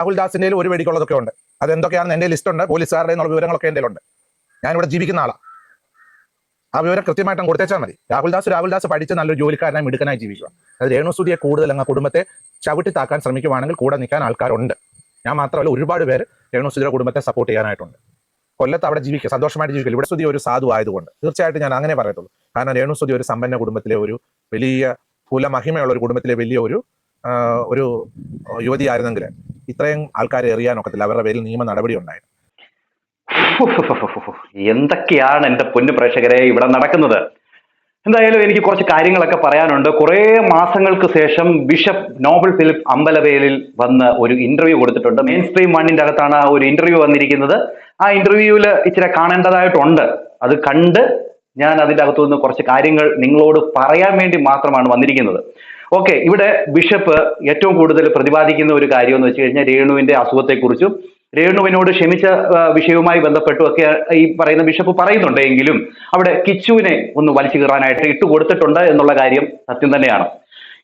രാഹുൽ ദാസിന്റെ ഒരു വെടിക്കുള്ളതൊക്കെ ഉണ്ട്. അതെന്തൊക്കെയാണെന്ന് എൻ്റെ ലിസ്റ്റ് ഉണ്ട്. പോലീസുകാരുടെ എന്നുള്ള വിവരങ്ങളൊക്കെ എൻ്റെ ഉണ്ട്. ഞാനിവിടെ ജീവിക്കുന്ന ആളാണ്. ആ വിവരം കൃത്യമായിട്ടും കൊടുത്തേച്ചാൽ മതി. രാഹുൽ ദാസ് പഠിച്ച് നല്ലൊരു ജോലിക്കാരനായി മിടുക്കനായി ജീവിക്കുക. അത് രേണുസുതിയെ കൂടുതൽ അങ്ങ് കുടുംബത്തെ ചവിട്ടി താക്കാൻ ശ്രമിക്കുവാണെങ്കിൽ കൂടെ നിൽക്കാൻ ആൾക്കാരുണ്ട്. ഞാൻ മാത്രമല്ല, ഒരുപാട് പേര് രേണുസുതിയുടെ കുടുംബത്തെ സപ്പോർട്ട് ചെയ്യാനായിട്ടുണ്ട്. കൊല്ലത്ത് അവിടെ ജീവിക്കുക, സന്തോഷമായിട്ട് ജീവിക്കില്ല. ഇവിടെ സുതി ഒരു സാധു ആയതുകൊണ്ട് തീർച്ചയായിട്ടും ഞാൻ അങ്ങനെ പറയത്തുള്ളൂ. കാരണം രേണുസുതി ഒരു സമ്പന്ന കുടുംബത്തിലെ ഒരു വലിയ കുലമഹിമയുള്ള ഒരു കുടുംബത്തിലെ വലിയ ഒരു യുവതിയായിരുന്നെങ്കിൽ ഇത്രയും ആൾക്കാരെ എറിയാനൊക്കത്തില്ല. അവരുടെ പേരിൽ നിയമ നടപടി ഉണ്ടായിരുന്നു. എന്തൊക്കെയാണ് എന്റെ പൊന്നു പ്രേക്ഷകരെ ഇവിടെ നടക്കുന്നത്? എന്തായാലും എനിക്ക് കുറച്ച് കാര്യങ്ങളൊക്കെ പറയാനുണ്ട്. കുറെ മാസങ്ങൾക്ക് ശേഷം ബിഷപ്പ് നോബൽ ഫിലിപ്പ് അമ്പലവേലിൽ വന്ന് ഒരു ഇന്റർവ്യൂ കൊടുത്തിട്ടുണ്ട്. മെയിൻ സ്ട്രീം വണ്ണിന്റെ അകത്താണ് ആ ഒരു ഇന്റർവ്യൂ വന്നിരിക്കുന്നത്. ആ ഇന്റർവ്യൂവിൽ ഇച്ചിരി കാണേണ്ടതായിട്ടുണ്ട്. അത് കണ്ട് ഞാൻ അതിൻ്റെ അകത്തു നിന്ന് കുറച്ച് കാര്യങ്ങൾ നിങ്ങളോട് പറയാൻ വേണ്ടി മാത്രമാണ് വന്നിരിക്കുന്നത്. ഓക്കെ, ഇവിടെ ബിഷപ്പ് ഏറ്റവും കൂടുതൽ പ്രതിപാദിക്കുന്ന ഒരു കാര്യം എന്ന് വെച്ച് കഴിഞ്ഞാൽ രേണുവിന്റെ അസുഖത്തെക്കുറിച്ചും രേണുവിനോട് ക്ഷമിച്ച വിഷയവുമായി ബന്ധപ്പെട്ടും ഒക്കെ ഈ പറയുന്ന ബിഷപ്പ് പറയുന്നുണ്ട്. എങ്കിലും അവിടെ കിച്ചുവിനെ ഒന്ന് വലിച്ചു കീറാനായിട്ട് ഇട്ടുകൊടുത്തിട്ടുണ്ട് എന്നുള്ള കാര്യം സത്യം തന്നെയാണ്.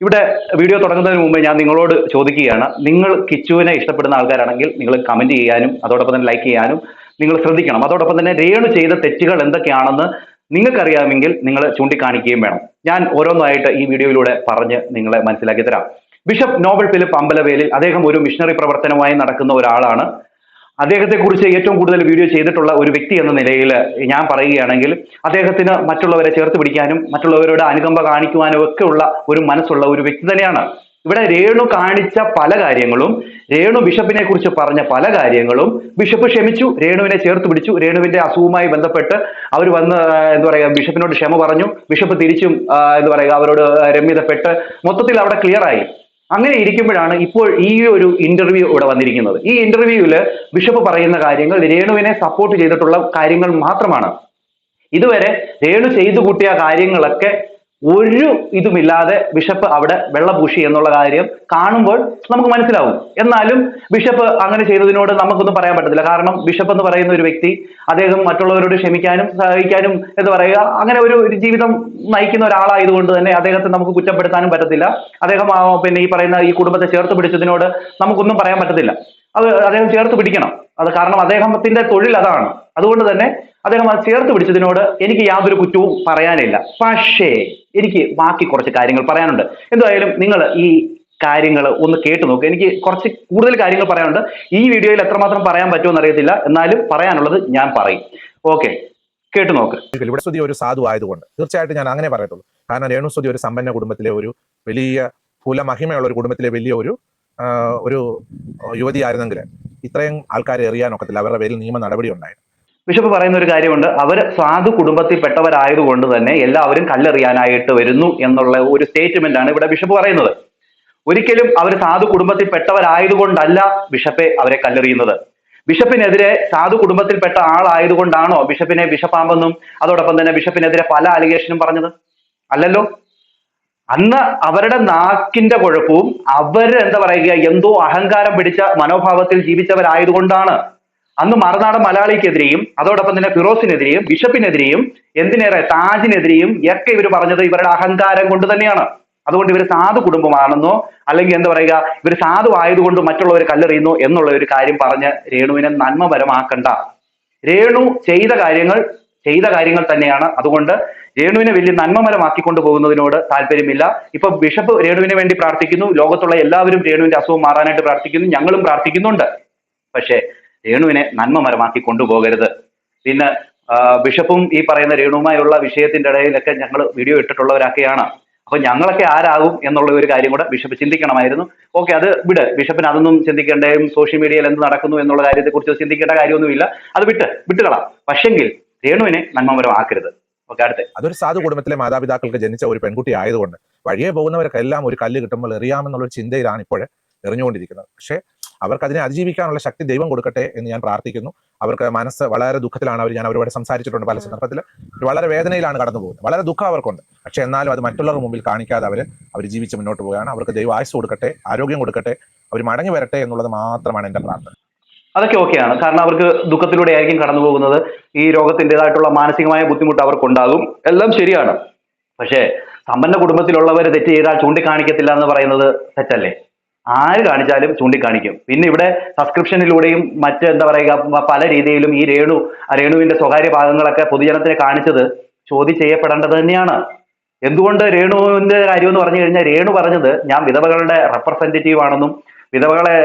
ഇവിടെ വീഡിയോ തുടങ്ങുന്നതിന് മുമ്പ് ഞാൻ നിങ്ങളോട് ചോദിക്കുകയാണ്, നിങ്ങൾ കിച്ചുവിനെ ഇഷ്ടപ്പെടുന്ന ആൾക്കാരാണെങ്കിൽ നിങ്ങൾ കമന്റ് ചെയ്യാനും അതോടൊപ്പം തന്നെ ലൈക്ക് ചെയ്യാനും നിങ്ങൾ ശ്രദ്ധിക്കണം. അതോടൊപ്പം തന്നെ രേണു ചെയ്ത തെറ്റുകൾ എന്തൊക്കെയാണെന്ന് നിങ്ങൾക്കറിയാമെങ്കിൽ നിങ്ങൾ ചൂണ്ടിക്കാണിക്കുകയും വേണം. ഞാൻ ഓരോന്നായിട്ട് ഈ വീഡിയോയിലൂടെ പറഞ്ഞ് നിങ്ങളെ മനസ്സിലാക്കി തരാം. ബിഷപ്പ് നോബൽ ഫിലിപ്പ് അമ്പലവേലിൽ അദ്ദേഹം ഒരു മിഷണറി പ്രവർത്തനമായി നടക്കുന്ന ഒരാളാണ്. അദ്ദേഹത്തെക്കുറിച്ച് ഏറ്റവും കൂടുതൽ വീഡിയോ ചെയ്തിട്ടുള്ള ഒരു വ്യക്തി എന്ന നിലയിൽ ഞാൻ പറയുകയാണെങ്കിൽ അദ്ദേഹത്തിന് മറ്റുള്ളവരെ ചേർത്ത് പിടിക്കാനും മറ്റുള്ളവരുടെ അനുകമ്പ കാണിക്കുവാനും ഒക്കെ ഉള്ള ഒരു മനസ്സുള്ള ഒരു വ്യക്തി തന്നെയാണ്. ഇവിടെ രേണു കാണിച്ച പല കാര്യങ്ങളും, രേണു ബിഷപ്പിനെ കുറിച്ച് പറഞ്ഞ പല കാര്യങ്ങളും ബിഷപ്പ് ക്ഷമിച്ചു, രേണുവിനെ ചേർത്ത് പിടിച്ചു. രേണുവിന്റെ അസുഖവുമായി ബന്ധപ്പെട്ട് അവർ വന്ന് എന്താ പറയുക, ബിഷപ്പിനോട് ക്ഷമ പറഞ്ഞു. ബിഷപ്പ് തിരിച്ചും എന്താ പറയുക അവരോട് രമ്യതപ്പെട്ട് മൊത്തത്തിൽ അവിടെ ക്ലിയർ ആയി. അങ്ങനെ ഇരിക്കുമ്പോഴാണ് ഇപ്പോൾ ഈ ഒരു ഇന്റർവ്യൂ ഇവിടെ വന്നിരിക്കുന്നത്. ഈ ഇന്റർവ്യൂവില് ബിഷപ്പ് പറയുന്ന കാര്യങ്ങൾ രേണുവിനെ സപ്പോർട്ട് ചെയ്തിട്ടുള്ള കാര്യങ്ങൾ മാത്രമാണ്. ഇതുവരെ രേണു ചെയ്തു കൂട്ടിയ കാര്യങ്ങളൊക്കെ ഒരു ഇതുമില്ലാതെ ബിഷപ്പ് അവിടെ വെള്ളപൂശി എന്നുള്ള കാര്യം കാണുമ്പോൾ നമുക്ക് മനസ്സിലാവും. എന്നാലും ബിഷപ്പ് അങ്ങനെ ചെയ്തതിനോട് നമുക്കൊന്നും പറയാൻ പറ്റത്തില്ല. കാരണം ബിഷപ്പ് എന്ന് പറയുന്ന ഒരു വ്യക്തി അദ്ദേഹം മറ്റുള്ളവരോട് ക്ഷമിക്കാനും സഹായിക്കാനും എന്താ പറയുക അങ്ങനെ ഒരു ജീവിതം നയിക്കുന്ന ഒരാളായതുകൊണ്ട് തന്നെ അദ്ദേഹത്തെ നമുക്ക് കുറ്റപ്പെടുത്താനും പറ്റത്തില്ല. അദ്ദേഹം പിന്നെ ഈ പറയുന്ന ഈ കുടുംബത്തെ ചേർത്ത് പിടിച്ചതിനോട് നമുക്കൊന്നും പറയാൻ പറ്റത്തില്ല. അത് അദ്ദേഹം ചേർത്ത് പിടിക്കണം. അത് കാരണം അദ്ദേഹത്തിന്റെ തൊഴിൽ അതാണ്. അതുകൊണ്ട് തന്നെ അദ്ദേഹം അത് ചേർത്ത് പിടിച്ചതിനോട് എനിക്ക് യാതൊരു കുറ്റവും പറയാനില്ല. പക്ഷേ എനിക്ക് ബാക്കി കുറച്ച് കാര്യങ്ങൾ പറയാനുണ്ട്. എന്തായാലും നിങ്ങൾ ഈ കാര്യങ്ങൾ ഒന്ന് കേട്ടു നോക്കുക. എനിക്ക് കുറച്ച് കൂടുതൽ കാര്യങ്ങൾ പറയാനുണ്ട്. ഈ വീഡിയോയിൽ എത്രമാത്രം പറയാൻ പറ്റുമെന്ന് അറിയത്തില്ല, എന്നാലും പറയാനുള്ളത് ഞാൻ പറയും. ഓക്കെ, കേട്ടു നോക്ക്. ഇവിടെ സുതി ഒരു സാധു ആയതുകൊണ്ട് തീർച്ചയായിട്ടും ഞാൻ അങ്ങനെ പറയത്തുള്ളൂ. കാരണം രേണുസുതി ഒരു സമ്പന്ന കുടുംബത്തിലെ ഒരു വലിയ കുലമഹിമയുള്ള ഒരു കുടുംബത്തിലെ വലിയ ഒരു യുവതിയായിരുന്നെങ്കിൽ ഇത്രയും ആൾക്കാരെ എറിയാനൊക്കത്തില്ല. അവരുടെ പേരിൽ നിയമ നടപടി ഉണ്ടായിരുന്നു. ബിഷപ്പ് പറയുന്ന ഒരു കാര്യമുണ്ട്, അവർ സാധു കുടുംബത്തിൽപ്പെട്ടവരായതുകൊണ്ട് തന്നെ എല്ലാവരും കല്ലെറിയാനായിട്ട് വരുന്നു എന്നുള്ള ഒരു സ്റ്റേറ്റ്മെന്റ് ആണ് ഇവിടെ ബിഷപ്പ് പറയുന്നത്. ഒരിക്കലും അവർ സാധു കുടുംബത്തിൽപ്പെട്ടവരായതുകൊണ്ടല്ല ബിഷപ്പെ അവരെ കല്ലെറിയുന്നത്. ബിഷപ്പിനെതിരെ സാധു കുടുംബത്തിൽപ്പെട്ട ആളായതുകൊണ്ടാണോ ബിഷപ്പിനെ ബിഷപ്പാമ്പെന്നും അതോടൊപ്പം തന്നെ ബിഷപ്പിനെതിരെ പല അലിഗേഷനും പറഞ്ഞത്? അല്ലല്ലോ. അന്ന് അവരുടെ നാക്കിന്റെ കുഴപ്പവും എന്താ പറയുക എന്തോ അഹങ്കാരം പിടിച്ച മനോഭാവത്തിൽ ജീവിച്ചവരായതുകൊണ്ടാണ് അന്ന് മറുനാടൻ മലയാളിക്കെതിരെയും അതോടൊപ്പം തന്നെ ഫിറോസിനെതിരെയും ബിഷപ്പിനെതിരെയും എന്തിനേറെ താജിനെതിരെയും ഒക്കെ ഇവർ പറഞ്ഞത് ഇവരുടെ അഹങ്കാരം കൊണ്ട് തന്നെയാണ്. അതുകൊണ്ട് ഇവർ സാധു കുടുംബമാണെന്നോ അല്ലെങ്കിൽ എന്താ പറയുക ഇവർ സാധു ആയതുകൊണ്ട് മറ്റുള്ളവർ കല്ലെറിയുന്നു എന്നുള്ള ഒരു കാര്യം പറഞ്ഞ് രേണുവിനെ നന്മപരമാക്കണ്ട. രേണു ചെയ്ത കാര്യങ്ങൾ തന്നെയാണ്. അതുകൊണ്ട് രേണുവിനെ വലിയ നന്മമരമാക്കിക്കൊണ്ട് പോകുന്നതിനോട് താല്പര്യമില്ല. ഇപ്പൊ ബിഷപ്പ് രേണുവിന് വേണ്ടി പ്രാർത്ഥിക്കുന്നു, ലോകത്തുള്ള എല്ലാവരും രേണുവിന്റെ അസുഖം മാറാനായിട്ട് പ്രാർത്ഥിക്കുന്നു, ഞങ്ങളും പ്രാർത്ഥിക്കുന്നുണ്ട്. പക്ഷേ രേണുവിനെ നന്മമരമാക്കി കൊണ്ടുപോകരുത്. പിന്നെ ബിഷപ്പും ഈ പറയുന്ന രേണുവുമായുള്ള വിഷയത്തിന്റെ ഇടയിലൊക്കെ ഞങ്ങൾ വീഡിയോ ഇട്ടിട്ടുള്ളവരൊക്കെയാണ്. അപ്പൊ ഞങ്ങളൊക്കെ ആരാകും എന്നുള്ള ഒരു കാര്യം കൂടെ ബിഷപ്പ് ചിന്തിക്കണമായിരുന്നു. ഓക്കെ, അത് വിട്. ബിഷപ്പിന് അതൊന്നും ചിന്തിക്കേണ്ടയും സോഷ്യൽ മീഡിയയിൽ എന്ത് നടക്കുന്നു എന്നുള്ള കാര്യത്തെക്കുറിച്ച് ചിന്തിക്കേണ്ട കാര്യമൊന്നുമില്ല. അത് വിട്ടുകളാം. പക്ഷെങ്കിൽ രേണുവിനെ നന്മമരമാക്കരുത്. ഓക്കെ, അടുത്ത്. അതൊരു സാധു കുടുംബത്തിലെ മാതാപിതാക്കൾക്ക് ജനിച്ച ഒരു പെൺകുട്ടി ആയതുകൊണ്ട് വഴിയെ പോകുന്നവർക്കെല്ലാം ഒരു കല്ല് കിട്ടുമ്പോൾ എറിയാമെന്നുള്ള ചിന്തയിലാണ് ഇപ്പോഴേ എറിഞ്ഞുകൊണ്ടിരിക്കുന്നത്. പക്ഷേ അവർക്ക് അതിനെ അതിജീവിക്കാനുള്ള ശക്തി ദൈവം കൊടുക്കട്ടെ എന്ന് ഞാൻ പ്രാർത്ഥിക്കുന്നു. അവർക്ക് മനസ്സ് വളരെ ദുഃഖത്തിലാണ്. ഞാൻ അവരോട് സംസാരിച്ചിട്ടുണ്ട് പല സന്ദർഭത്തിൽ. വളരെ വേദനയിലാണ് കടന്നു പോകുന്നത്. വളരെ ദുഃഖം അവർക്കുണ്ട്. പക്ഷെ എന്നാലും അത് മറ്റുള്ളവരുടെ മുമ്പിൽ കാണിക്കാതെ അവർ ജീവിച്ച് മുന്നോട്ട് പോവുകയാണ്. അവർക്ക് ദൈവം ആയുസ് കൊടുക്കട്ടെ, ആരോഗ്യം കൊടുക്കട്ടെ, അവർ മടങ്ങി വരട്ടെ എന്നുള്ളത് മാത്രമാണ് എൻ്റെ പ്രാർത്ഥന. അതൊക്കെ ഓക്കെയാണ്. കാരണം അവർക്ക് ദുഃഖത്തിലൂടെ ആയിരിക്കും കടന്നു പോകുന്നത്. ഈ രോഗത്തിൻ്റെതായിട്ടുള്ള മാനസികമായ ബുദ്ധിമുട്ട് അവർക്കുണ്ടാകും. എല്ലാം ശരിയാണ്. പക്ഷേ സമ്പന്ന കുടുംബത്തിലുള്ളവർ തെറ്റ് ചെയ്താൽ ചൂണ്ടിക്കാണിക്കത്തില്ല എന്ന് പറയുന്നത് തെറ്റല്ലേ? ആര് കാണിച്ചാലും ചൂണ്ടിക്കാണിക്കും. പിന്നെ ഇവിടെ സബ്സ്ക്രിപ്ഷനിലൂടെയും മറ്റ് എന്താ പറയുക പല രീതിയിലും ഈ രേണുവിന്റെ സ്വകാര്യ ഭാഗങ്ങളൊക്കെ പൊതുജനത്തിന് കാണിച്ചത് ചോദ്യം ചെയ്യപ്പെടേണ്ടത് തന്നെയാണ്. എന്തുകൊണ്ട് രേണുവിന്റെ കാര്യം എന്ന് പറഞ്ഞു കഴിഞ്ഞാൽ രേണു പറഞ്ഞത് ഞാൻ വിധവകളുടെ റെപ്രസെന്റേറ്റീവ് ആണെന്നും വിധവകളെ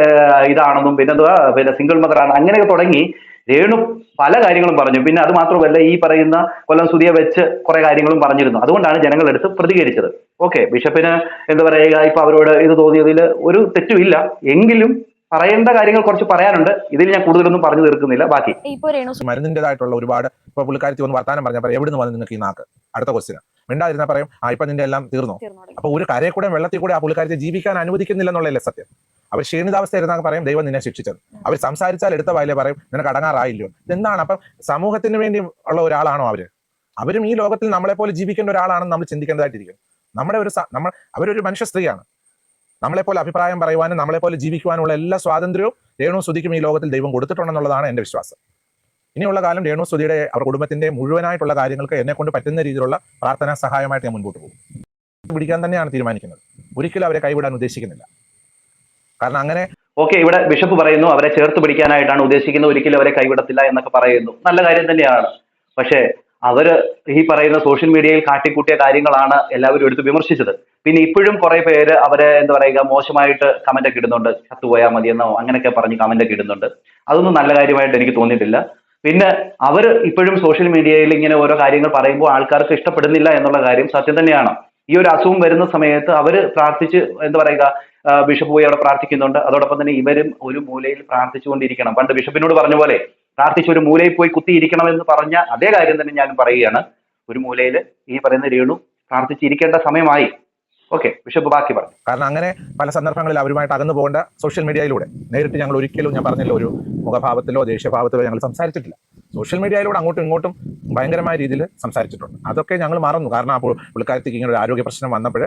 ഇതാണെന്നും പിന്നെ സിംഗിൾ മദർ ആണ് അങ്ങനെയൊക്കെ തുടങ്ങി രേണു പല കാര്യങ്ങളും പറഞ്ഞു. പിന്നെ അത് മാത്രമല്ല ഈ പറയുന്ന കൊല്ലം സുധിയെ വെച്ച് കുറെ കാര്യങ്ങളും പറഞ്ഞിരുന്നു. അതുകൊണ്ടാണ് ജനങ്ങളെടുത്ത് പ്രതികരിച്ചത്. ഓക്കെ, ബിഷപ്പിന് എന്താ പറയുക ഇപ്പൊ അവരോട് ഇത് തോന്നിയതിൽ ഒരു തെറ്റുമില്ല. എങ്കിലും പറയേണ്ട കാര്യങ്ങൾ കുറച്ച് പറയാനുണ്ട്. ഇതിൽ ഞാൻ കൂടുതലൊന്നും പറഞ്ഞു തീർക്കുന്നില്ല. ബാക്കി മരുന്നിൻ്റെതായിട്ടുള്ള ഒരുപാട് ഇപ്പൊ പുള്ളിക്കാരത്തി ഒന്ന് വർത്താനം പറഞ്ഞാൽ പറയാം എവിടുന്ന് വന്ന് നിങ്ങൾക്ക് ഈ നാക്ക്, അടുത്ത ക്വസ്റ്റ്യൻ മിണ്ടാതിരുന്നാൽ പറയും ഇപ്പൊ നിന്റെ എല്ലാം തീർന്നോ. അപ്പൊ ഒരു കരയെ കൂടെ വെള്ളത്തിൽ കൂടെ ആ പുള്ളിക്കാരത്തെ ജീവിക്കാൻ അനുവദിക്കുന്നില്ല എന്നുള്ളതല്ലേ സത്യം. അവർ ക്ഷീണിതാവസ്ഥ ഇരുന്നാൽ പറയും ദൈവം നിന്നെ ശിക്ഷിച്ചത്. അവർ സംസാരിച്ചാൽ എടുത്ത വായിലെ പറയും നിനക്ക് അടങ്ങാറായില്ലോ. എന്താണ് അപ്പം സമൂഹത്തിന് വേണ്ടി ഉള്ള ഒരാളാണോ അവര്? അവരും ഈ ലോകത്തിൽ നമ്മളെപ്പോലെ ജീവിക്കേണ്ട ഒരാളാണെന്ന് നമ്മൾ ചിന്തിക്കേണ്ടതായിട്ടിരിക്കും. അവരൊരു മനുഷ്യ സ്ത്രീയാണ്. നമ്മളെപ്പോലെ അഭിപ്രായം പറയുവാനും നമ്മളെപ്പോലെ ജീവിക്കുവാനുള്ള എല്ലാ സ്വാതന്ത്ര്യവും രേണു സുധിക്കും ഈ ലോകത്തിൽ ദൈവം കൊടുത്തിട്ടുണ്ടെന്നുള്ളതാണ് എൻ്റെ വിശ്വാസം. ഇനിയുള്ള കാലം രേണു സുധിയുടെ അവർ കുടുംബത്തിന്റെ മുഴുവനായിട്ടുള്ള കാര്യങ്ങൾക്ക് എന്നെ കൊണ്ട് പറ്റുന്ന രീതിയിലുള്ള പ്രാർത്ഥനാ സഹായമായിട്ട് ഞാൻ മുൻപോട്ട് പോകും. പിടിക്കാൻ തന്നെയാണ് തീരുമാനിക്കുന്നത്. ഒരിക്കലും അവരെ കൈവിടാൻ ഉദ്ദേശിക്കുന്നില്ല. കാരണം അങ്ങനെ ഓക്കെ, ഇവിടെ ബിഷപ്പ് പറയുന്നു അവരെ ചേർത്ത് പിടിക്കാനായിട്ടാണ് ഉദ്ദേശിക്കുന്നത്, ഒരിക്കലും അവരെ കൈവിടത്തില്ല എന്നൊക്കെ പറയുന്നു. നല്ല കാര്യം തന്നെയാണ്. പക്ഷേ അവര് ഈ പറയുന്ന സോഷ്യൽ മീഡിയയിൽ കാട്ടിക്കൂട്ടിയ കാര്യങ്ങളാണ് എല്ലാവരും എടുത്ത് വിമർശിച്ചത്. പിന്നെ ഇപ്പോഴും കുറെ പേര് അവരെ എന്താ പറയുക മോശമായിട്ട് കമന്റ് ഒക്കെ ഇടുന്നുണ്ട്. ചത്തുപോയാൽ മതിയെന്നോ അങ്ങനെയൊക്കെ പറഞ്ഞ് കമന്റ് ഒക്കെ ഇടുന്നുണ്ട്. അതൊന്നും നല്ല കാര്യമായിട്ട് എനിക്ക് തോന്നിയിട്ടില്ല. പിന്നെ അവർ ഇപ്പോഴും സോഷ്യൽ മീഡിയയിൽ ഇങ്ങനെ ഓരോ കാര്യങ്ങൾ പറയുമ്പോൾ ആൾക്കാർക്ക് ഇഷ്ടപ്പെടുന്നില്ല എന്നുള്ള കാര്യം സത്യം തന്നെയാണ്. ഈ ഒരു അസുഖം വരുന്ന സമയത്ത് അവർ പ്രാർത്ഥിച്ച് എന്താ പറയുക ബിഷപ്പ് പോയി അവിടെ പ്രാർത്ഥിക്കുന്നുണ്ട്. അതോടൊപ്പം തന്നെ ഇവരും ഒരു മൂലയിൽ പ്രാർത്ഥിച്ചുകൊണ്ടിരിക്കണം. പണ്ട് ബിഷപ്പിനോട് പറഞ്ഞ പോലെ പ്രാർത്ഥിച്ച് ഒരു മൂലയിൽ പോയി കുത്തിയിരിക്കണം എന്ന് പറഞ്ഞ അതേ കാര്യം തന്നെ ഞാൻ പറയുകയാണ്. ഒരു മൂലയിൽ ഈ പറയുന്ന രേണു പ്രാർത്ഥിച്ചിരിക്കേണ്ട സമയമായി. ഓക്കെ, ബിഷപ്പ് ബാക്കി പറഞ്ഞു. കാരണം അങ്ങനെ പല സന്ദർഭങ്ങളിൽ അവരുമായിട്ട് അകന്നു പോകേണ്ട സോഷ്യൽ മീഡിയയിലൂടെ നേരിട്ട് ഞങ്ങൾ ഒരിക്കലും ഞാൻ പറഞ്ഞില്ല ഒരു മുഖഭാവത്തിലോ ദേഷ്യഭാവത്തിലോ ഞങ്ങൾ സംസാരിച്ചിട്ടില്ല. സോഷ്യൽ മീഡിയയിലൂടെ അങ്ങോട്ടും ഇങ്ങോട്ടും ഭയങ്കരമായ രീതിയിൽ സംസാരിച്ചിട്ടുണ്ട്. അതൊക്കെ ഞങ്ങൾ മറന്നു. കാരണം ആ പുള്ളിക്കാരത്തേക്ക് ഇങ്ങനെ ഒരു ആരോഗ്യ പ്രശ്നം വന്നപ്പോൾ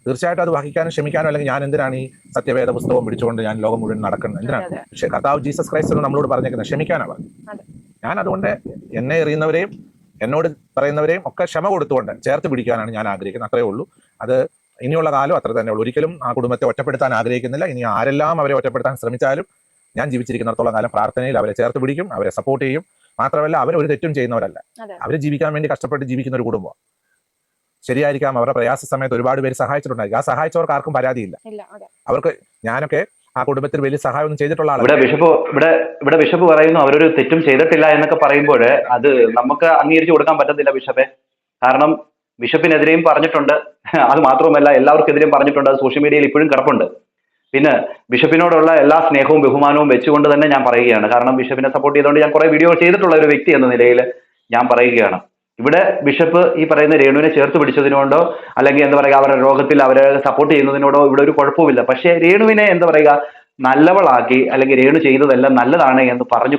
തീർച്ചയായിട്ടും അത് വഹിക്കാനും ക്ഷമിക്കാനും അല്ലെങ്കിൽ ഞാൻ എന്തിനാണ് ഈ സത്യവേദ പുസ്തകം പിടിച്ചുകൊണ്ട് ഞാൻ ലോകം മുഴുവൻ നടക്കുന്നത് എന്തിനാണ്? പക്ഷേ കർത്താവ് ജീസസ് ക്രൈസ്റ്റ് എന്ന് നമ്മളോട് പറഞ്ഞേക്കുന്നത് ക്ഷമിക്കാനാണ്. ഞാൻ അതുകൊണ്ട് എന്നെ എറിയുന്നവരെയും എന്നോട് പറയുന്നവരെയും ഒക്കെ ക്ഷമ കൊടുത്തുകൊണ്ട് ചേർത്ത് പിടിക്കാനാണ് ഞാൻ ആഗ്രഹിക്കുന്നത്. അത്രയേ ഉള്ളൂ. അത് ഇനിയുള്ള കാലം അത്ര തന്നെ ഉള്ളൂ. ഒരിക്കലും ആ കുടുംബത്തെ ഒറ്റപ്പെടുത്താൻ ആഗ്രഹിക്കുന്നില്ല. ഇനി ആരെല്ലാം അവരെ ഒറ്റപ്പെടുത്താൻ ശ്രമിച്ചാലും ഞാൻ ജീവിച്ചിരിക്കുന്നിടത്തോളം കാലം പ്രാർത്ഥനയിൽ അവരെ ചേർത്ത് പിടിക്കും, അവരെ സപ്പോർട്ട് ചെയ്യും. മാത്രമല്ല അവർ ഒരു തെറ്റും ചെയ്യുന്നവരല്ല. അവർ ജീവിക്കാൻ വേണ്ടി കഷ്ടപ്പെട്ട് ജീവിക്കുന്ന ഒരു കുടുംബം. ശരിയായിരിക്കാം, അവരുടെ പ്രയാസ സമയത്ത് ഒരുപാട് പേര് സഹായിച്ചിട്ടുണ്ടായിരിക്കും. ആ സഹായിച്ചവർക്ക് ആർക്കും പരാതിയില്ല. അവർക്ക് ഞാനൊക്കെ ആ കുടുംബത്തിൽ വലിയ സഹായം ഒന്നും ചെയ്തിട്ടുള്ള ആളാണ്. ഇവിടെ ബിഷപ്പ് പറയുന്നു അവരൊരു തെറ്റും ചെയ്തിട്ടില്ല എന്നൊക്കെ പറയുമ്പോൾ അത് നമുക്ക് അംഗീകരിച്ചു കൊടുക്കാൻ പറ്റത്തില്ല ബിഷപ്പെ. കാരണം ബിഷപ്പിനെതിരെയും പറഞ്ഞിട്ടുണ്ട്. അത് മാത്രമല്ല എല്ലാവർക്കെതിരെയും പറഞ്ഞിട്ടുണ്ട്. അത് സോഷ്യൽ മീഡിയയിൽ ഇപ്പോഴും കിടപ്പുണ്ട്. പിന്നെ ബിഷപ്പിനോടുള്ള എല്ലാ സ്നേഹവും ബഹുമാനവും വെച്ചുകൊണ്ട് തന്നെ ഞാൻ പറയുകയാണ്. കാരണം ബിഷപ്പിനെ സപ്പോർട്ട് ചെയ്തുകൊണ്ട് ഞാൻ കുറെ വീഡിയോ ചെയ്തിട്ടുള്ള ഒരു വ്യക്തി എന്ന നിലയിൽ ഞാൻ പറയുകയാണ്. ഇവിടെ ബിഷപ്പ് ഈ പറയുന്ന രേണുവിനെ ചേർത്ത് പിടിച്ചതിനോടോ അല്ലെങ്കിൽ എന്താ പറയുക അവരുടെ രോഗത്തിൽ അവരെ സപ്പോർട്ട് ചെയ്യുന്നതിനോടോ ഇവിടെ ഒരു കുഴപ്പമില്ല. പക്ഷേ രേണുവിനെ എന്താ പറയുക നല്ലവളാക്കി അല്ലെങ്കിൽ രേണു ചെയ്തതെല്ലാം നല്ലതാണ് എന്ന് പറഞ്ഞു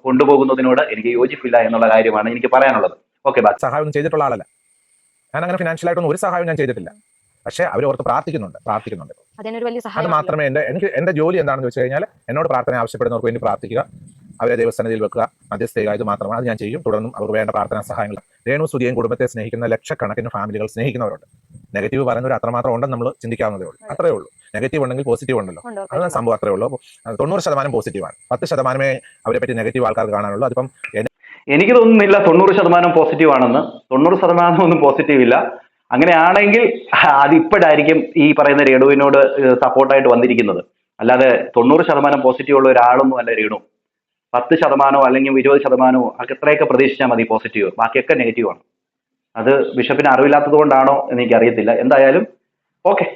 കൊണ്ടുപോകുന്നതിനോട് എനിക്ക് യോജിപ്പില്ല എന്നുള്ള കാര്യമാണ് എനിക്ക് പറയാനുള്ളത്. ഓക്കെ, സഹായം ചെയ്തിട്ടുള്ള ആളല്ല ഞാൻ. അങ്ങനെ ഫിനാൻഷ്യലായിട്ടൊന്നും ഒരു സഹായം ഞാൻ ചെയ്തിട്ടില്ല. പക്ഷേ അവർ ഓർത്ത് പ്രാർത്ഥിക്കുന്നുണ്ട്. അത് മാത്രമേ എന്റെ ജോലി എന്താണെന്ന് വെച്ച് കഴിഞ്ഞാൽ എന്നോട് പ്രാർത്ഥന ആവശ്യപ്പെടുന്നവർക്ക് വേണ്ടി പ്രാർത്ഥിക്കുക, അവരെ ദൈവസന്നിധിയിൽ വെക്കുക, മധ്യസ്ഥ ഇത് മാത്രമാണ്. അത് ഞാൻ ചെയ്യും. തുടർന്നും അവർക്ക് വേണ്ട പ്രാർത്ഥനാ സഹായങ്ങൾ. രേണു സുധിയും കുടുംബത്തെ സ്നേഹിക്കുന്ന ലക്ഷക്കണക്കിന് ഫാമിലികൾ സ്നേഹിക്കുന്നവരുണ്ട്. നെഗറ്റീവ് പറയുന്നവർ അത്രമാത്രം ഉണ്ടെന്ന് നമ്മൾ ചിന്തിക്കാവുന്നതേ ഉള്ളൂ. അത്രേ ഉള്ളൂ. നെഗറ്റീവ് ഉണ്ടെങ്കിൽ പോസിറ്റീവ് ഉണ്ടല്ലോ. അത് സംഭവം അത്രേ ഉള്ളൂ. 90% പോസിറ്റീവാണ്. 10% അവരെ പറ്റി നെഗറ്റീവ് ആൾക്കാർക്ക് കാണാനുള്ളൂ. അതിപ്പം എനിക്ക് തോന്നുന്നില്ല 90% പോസിറ്റീവ് ആണെന്ന്. 90% ഒന്നും പോസിറ്റീവ് ഇല്ല. അങ്ങനെയാണെങ്കിൽ അത് ഇപ്പോഴായിരിക്കും ഈ പറയുന്ന രേണുവിനോട് സപ്പോർട്ടായിട്ട് വന്നിരിക്കുന്നത്. അല്ലാതെ 90% പോസിറ്റീവ് ഉള്ള ഒരാളൊന്നും അല്ല രേണു. 10% അല്ലെങ്കിൽ 20% അത്രയൊക്കെ പ്രതീക്ഷിച്ചാൽ മതി പോസിറ്റീവ്. ബാക്കിയൊക്കെ നെഗറ്റീവാണ്. അത് ബിഷപ്പിന് അറിവില്ലാത്തത് കൊണ്ടാണോ എന്ന് എനിക്ക് അറിയത്തില്ല. എന്തായാലും ഓക്കെ,